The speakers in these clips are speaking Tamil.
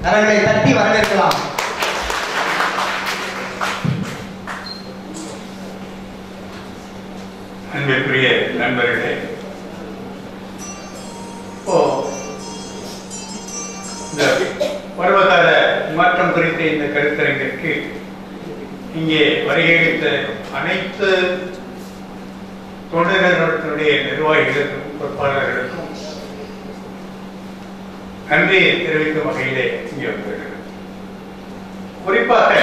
அவர்களை தட்டி வரவேற்கலாம். அன்பிற்குரிய நண்பர்களே, இந்த பருவகால மாற்றம் குறித்த இந்த கருத்தரங்கிற்கு இங்கே வருகையளித்த அனைத்து தொண்டு நிறுவனத்தினுடைய நிர்வாகிகளுக்கும் பொறுப்பாளர்களுக்கும் நன்றி தெரிவிக்கும் வகையிலே இங்கே வந்திருக்கிறது. குறிப்பாக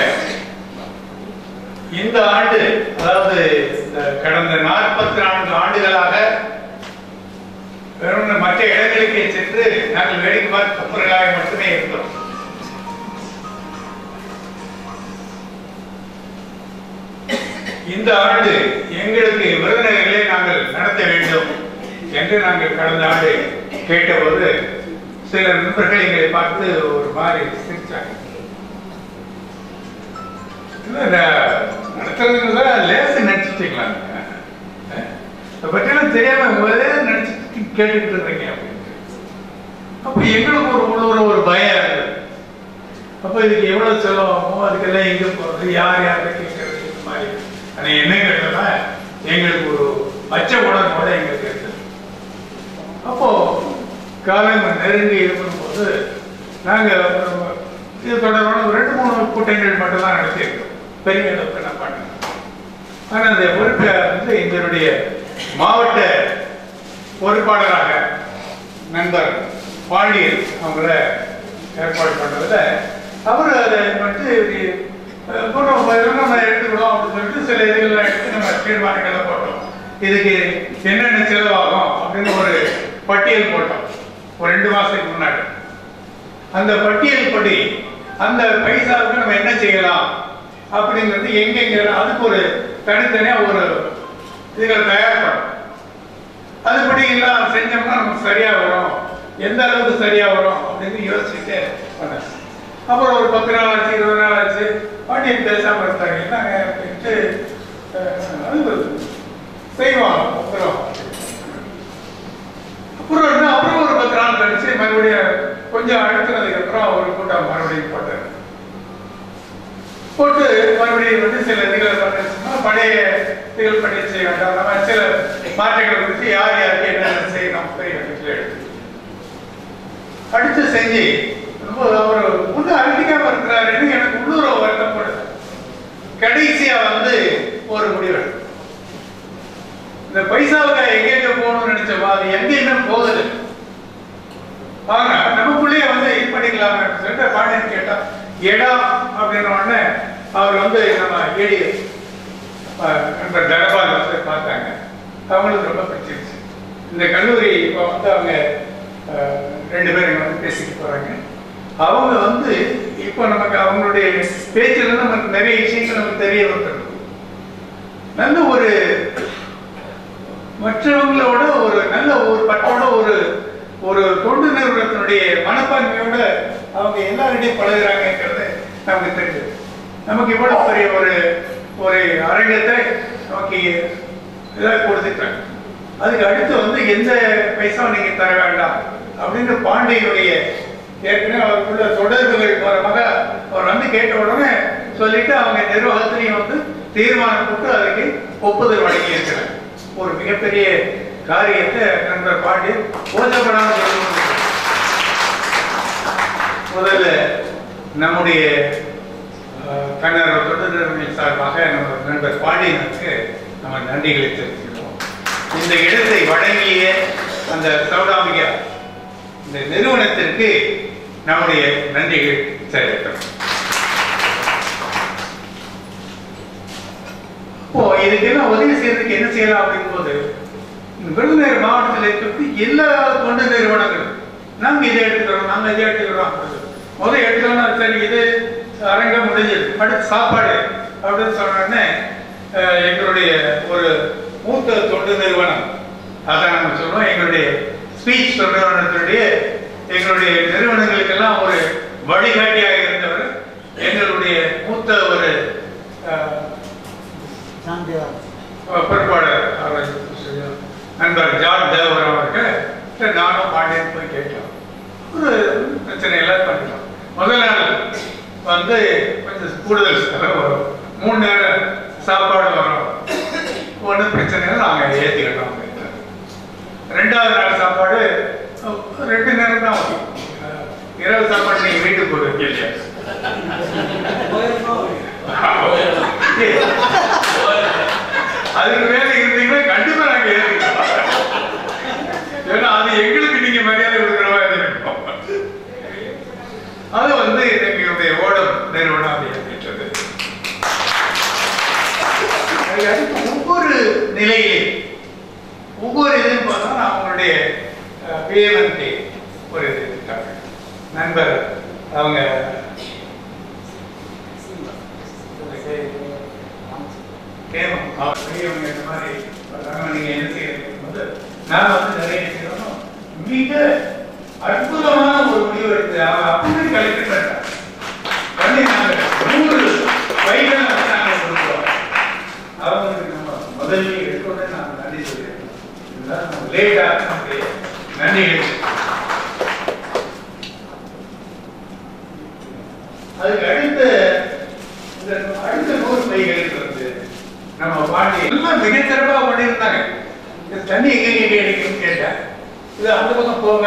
இந்த ஆண்டு, அதாவது கடந்த 44 ஆண்டுகளாக வெறும் மற்ற இடங்களுக்கு சென்று நாங்கள் வேடிக்கை பார்த்து கப்பல்களாக மட்டுமே இருந்தோம். இந்த ஆண்டு எங்களுக்கு விருதுநகரிலே நாங்கள் நடத்த வேண்டும் என்று நாங்கள் கடந்த ஆண்டு கேட்டபோது சில நண்பர்கள் எங்களை பார்த்து ஒரு மாதிரி சிரிச்சாங்க. நடத்துறதுல லேசு நினைச்சிட்டீங்களா, பற்றியெல்லாம் தெரியாம நினைச்சு கேட்டுக்கிட்டு இருக்கீங்க அப்படின்னு. அப்ப எங்களுக்கு ஒரு பயம் இருந்தது. அப்ப இதுக்கு எவ்வளவு செலவாகும், அதுக்கெல்லாம் எங்க போறது, யார் யாரை கேட்கறது, இந்த மாதிரி. ஆனா என்ன கேட்டா எங்களுக்கு ஒரு அச்ச உணர்வோட எங்களுக்கு இருந்தது. அப்போ காலம் நெருங்கி இருக்கும்போது நாங்க இது தொடர்பான 2-3 கூட்டங்கள் மட்டும்தான் நடத்தியிருக்கோம். பெரிய அளவுக்கு நான் பண்ணேன். ஆனா அந்த பொறுப்பை எங்களுடைய மாவட்ட பொறுப்பாளராக நண்பர் பாண்டியன் அவங்கள ஏற்பாடு பண்றதுல அவரு அதை நம்ம எடுத்துக்கணும் அப்படின்னு சொல்லிட்டு சில இதுகளை எடுத்து நம்ம தீர்மானங்களை போட்டோம். இதுக்கு என்னென்ன செலவாகும் அப்படின்னு ஒரு பட்டியல் போட்டோம் ஒரு 2 மாசத்துக்கு முன்னாடி. அந்த பட்டியல் படி அந்த பைசாவுக்கு நம்ம என்ன செய்யலாம் அப்படிங்கிறது எங்கெங்க அதுக்கு ஒரு தனித்தனியா ஒரு இதுகளை தயார் பண்ணோம். அதுபடி எல்லாம் செஞ்சோம்னா நமக்கு சரியா வரும், எந்த அளவுக்கு சரியா வரும் அப்படின்னு யோசிச்சுட்டு பண்ணேன். அப்புறம் ஒரு 10 நாள் ஆச்சு, 20 நாள் ஆச்சு, பாண்டியன் பேசாம இருந்தாங்க. என்னங்க அப்படின்ட்டு அது செய்வாங்க. அப்புறம் ஒரு 10 நாள் கழிச்சு மறுபடியும் கொஞ்சம் அழுத்தினதுக்கு அப்புறம் ஒரு கூட்டம் மறுபடியும் போட்டு மறுபடியும் சில இதுகளை பண்ணா பழைய இதுகள் பண்ணி செய்ய வேண்டாம், நம்ம சில மாற்றங்களை குறித்து யார் யாருக்கு என்னென்ன செய்யணும் அடுத்து செஞ்சு அவர் ஒண்ணு அழுத்திக்காம இருக்கிறாருன்னு எனக்கு உள்ளூர் வருத்தப்படுது. கடைசியா ஒரு முடிவு, இந்த பைசாவுக்கு எங்க போகணும்னு நினைச்சோமா அது எங்கேயுமே போகுது. ஆனா நமக்குள்ளேயே இது பண்ணிக்கலாமே சொல்லிட்டு பாண்டியன் கேட்டா இடம் அப்படின்ன உடனே அவர் நம்ம ஏடி நண்பர் தனபால் பார்த்தாங்க. அவங்களுக்கு ரொம்ப பிடிச்சிருச்சு. இந்த கல்லூரி இப்போ அவங்க 2 பேரும் பேசிட்டு போறாங்க. அவங்க இப்போ நமக்கு அவங்களுடைய பேச்சுல நமக்கு நிறைய விஷயங்கள் நமக்கு தெரிய வந்துடும். நல்ல ஒரு மற்றவங்களோட ஒரு நல்ல ஒரு பட்டோட ஒரு தொண்டு நிறுவனத்தினுடைய மனப்பான்மையோட அவங்க எல்லாருடையும் பழகுறாங்கிறது நமக்கு தெரிஞ்சது. நமக்கு இவ்வளவு பெரிய ஒரு அரங்கத்தை நமக்கு இதாக கொடுத்துட்டாங்க. அதுக்கு அடுத்து எந்த பைசா நீங்க தர வேண்டாம் அப்படின்னு பாண்டியனுடைய ஏற்கனவே அவருக்குள்ள தொடர்புகள் மூலமாக அவர் கேட்ட உடனே சொல்லிட்டு அவங்க நிர்வாகத்திலையும் தீர்மானம் போட்டு அதுக்கு ஒப்புதல் வழங்கி இருக்கிறாங்க. ஒரு மிகப்பெரிய காரியத்தை நண்பர் பாண்டியன் ஓசப்படாம முதல்ல நம்முடைய கண்ணர் தொண்டு நிறுவனம் சார்பாக நம்ம நண்பர் பாண்டியனுக்கு நம்ம நன்றிகளை தெரிவிக்கிறோம். இந்த இடத்தை வழங்கிய அந்த சௌடாமிகா இந்த நிறுவனத்திற்கு நம்முடைய நன்றிகள் தெரிவிக்கிறோம். இதுக்கு எல்லாம் உதவி செய்யறதுக்கு என்ன செய்யலாம் அப்படிங்கும் போது விருதுநகர் மாவட்டத்தில் இருக்கிறது எல்லா தொண்டு நிறுவனங்களும் நாங்க இதை எடுத்துக்கிறோம், நாங்க இதை எடுத்துக்கிறோம். முதல் எடுத்துக்கோன்னா சரி இது அரங்கம் முடிஞ்சது, அடுத்து சாப்பாடு அப்படின்னு சொன்னோடனே எங்களுடைய ஒரு மூத்த தொண்டு நிறுவனம் அதான் நம்ம சொல்றோம். எங்களுடைய ஸ்பீச் தொண்டு நிறுவனத்தினுடைய எங்களுடைய நிறுவனங்களுக்கெல்லாம் ஒரு வழிகாட்டியாக இருந்தவர் எங்களுடைய மூத்த ஒரு பொறுப்பாளர் நண்பர் ஜான் தேவர் அவர்கள் நானும் பாண்டியன் போய் கேட்டோம். ஒரு பிரச்சனை எல்லாம் பண்ணிட்டோம். முதல்ல கூடுதல் செலவு வரும், 3 நேரம் சாப்பாடு வரும், ஒன்றும் பிரச்சனை இல்லை, நாங்கள் ஏற்றிக்கிட்டோம். 2வது நாள் சாப்பாடு 2 நேரம் தான் வரும். இரவு சாப்பாடு நீங்க வீட்டுக்கு போடுவீங்க இல்லையா? அதுக்கு மேல இருந்தீங்கன்னா கண்டிப்பா நாங்க ஏற்றுக்கிறோம். ஏன்னா அது எங்களுக்கு நீங்க மரியாதை கொடுக்குற மாதிரி இருக்கும். அது வந்து எங்களுடைய ஓடம் நிறுவனம் அதை ஏற்றுக்கிட்டது. ஒவ்வொரு நிலையிலே ஒவ்வொரு இதுன்னு பார்த்தா அவங்களுடைய பேமெண்ட் ஒரு இது நண்பர் அவங்க இந்த மாதிரி நீங்க என்ன செய்யறது, நான் வந்து நிறைய செய்யணும். மிக அற்புதமான ஒரு முடிவு எடுத்து அவங்க அப்படி கலெக்டர் பண்ணி நாங்க 100 பைகள் நாங்க கொடுக்கிறோம். அவங்களுக்கு நம்ம முதல்ல எடுத்தோட நான் நன்றி சொல்லிடுறோம். இதுதான் லேட்டாக நம்முடைய நன்றி. அதுக்கு அடுத்த 100 பைகளுக்கு வந்து நம்ம பாண்டி எல்லாம் மிகச்சிறப்பாக பண்ணியிருந்தாங்க. தண்ணி எங்க அடிக்கணும்னு கேட்டேன். இது அந்த பக்கம் போங்க,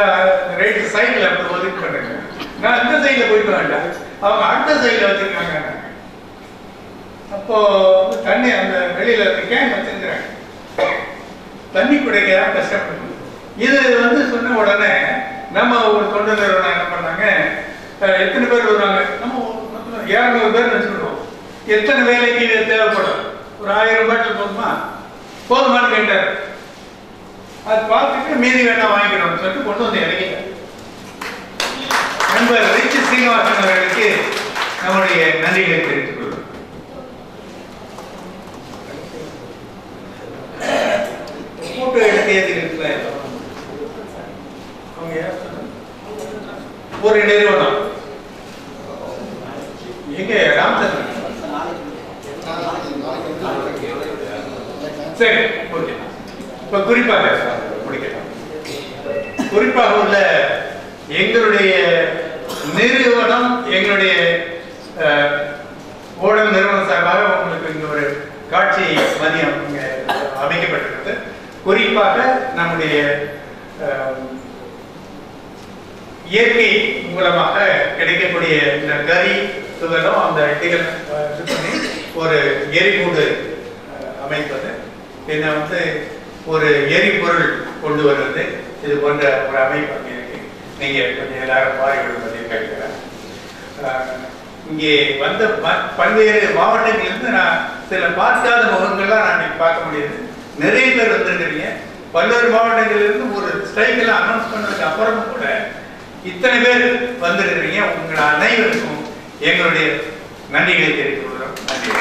ரைட் சைடில் அப்படி ஒதுக்கி பண்ணுங்க. நான் அந்த சைடில் போயிட்டு வேண்டாம், அவங்க அடுத்த சைடில் வச்சிருக்காங்க. அப்போ தண்ணி அந்த வெளியில கேன் வச்சிருக்கிறாங்க, தண்ணி குடிக்க கஷ்டப்படுது. இது வந்து சொன்ன உடனே நம்ம ஒரு தொண்டு நிறுவனம் என்ன பண்ணாங்க, எத்தனை பேர் வருவாங்க, நம்ம 200 பேர் வச்சுக்கிடுவோம். எத்தனை வேலைக்கு தேவைப்படும், ஒரு 1000 பாட்டில் போதுமா, போதுமானு கேட்டார். அது பார்த்துட்டு மீதி வேணா வாங்கிக்கணும்னு சொல்லிட்டு கொண்டு வந்து இறங்கிட்டார். நண்பர் ரிச் ஸ்ரீனிவாசன் அவர்களுக்கு நம்முடைய நன்றிகளை தெரிவித்துக் கொள்வோம். கூட்டு எடுத்து ஒரு நிறுவனம் எங்க ராமச்சந்திரன். சரி, ஓகே. இப்ப குறிப்பாக முடிக்கலாம். குறிப்பாக உள்ள எங்களுடைய நிறுவனம், எங்களுடைய ஓடம் நிறுவனம் சார்பாக உங்களுக்கு இங்க ஒரு காட்சி மதியம் அமைக்கப்பட்டிருக்கிறது. குறிப்பாக நம்முடைய இயற்கை மூலமாக கிடைக்கக்கூடிய இந்த கறி துகளும் அந்த இட்டிகள் இது பண்ணி ஒரு எரிகூடு அமைப்பது, பின்ன வந்து ஒரு எரிபொருள் கொண்டு வருவது, இது போன்ற ஒரு அமைப்பு அங்கே இருக்கு. நீங்க கொஞ்சம் எல்லாரும் பார்வையிடுவதை கேட்கிறேன். இங்கே வந்த பல்வேறு மாவட்டங்களிலிருந்து நான் சில பார்க்காத முகங்கள்லாம் நான் பார்க்க முடியுது. நிறைய பேர் வந்திருக்கிறீங்க. பல்வேறு மாவட்டங்களிலிருந்து ஒரு ஸ்ட்ரைக்கெல்லாம் அனௌன்ஸ் பண்ணதுக்கு அப்புறமும் கூட இத்தனை பேர் வந்திருக்கிறீங்க. உங்கள் அனைவருக்கும் எங்களுடைய நன்றிகளை தெரிவித்துக் கொள்கிறோம். நன்றி.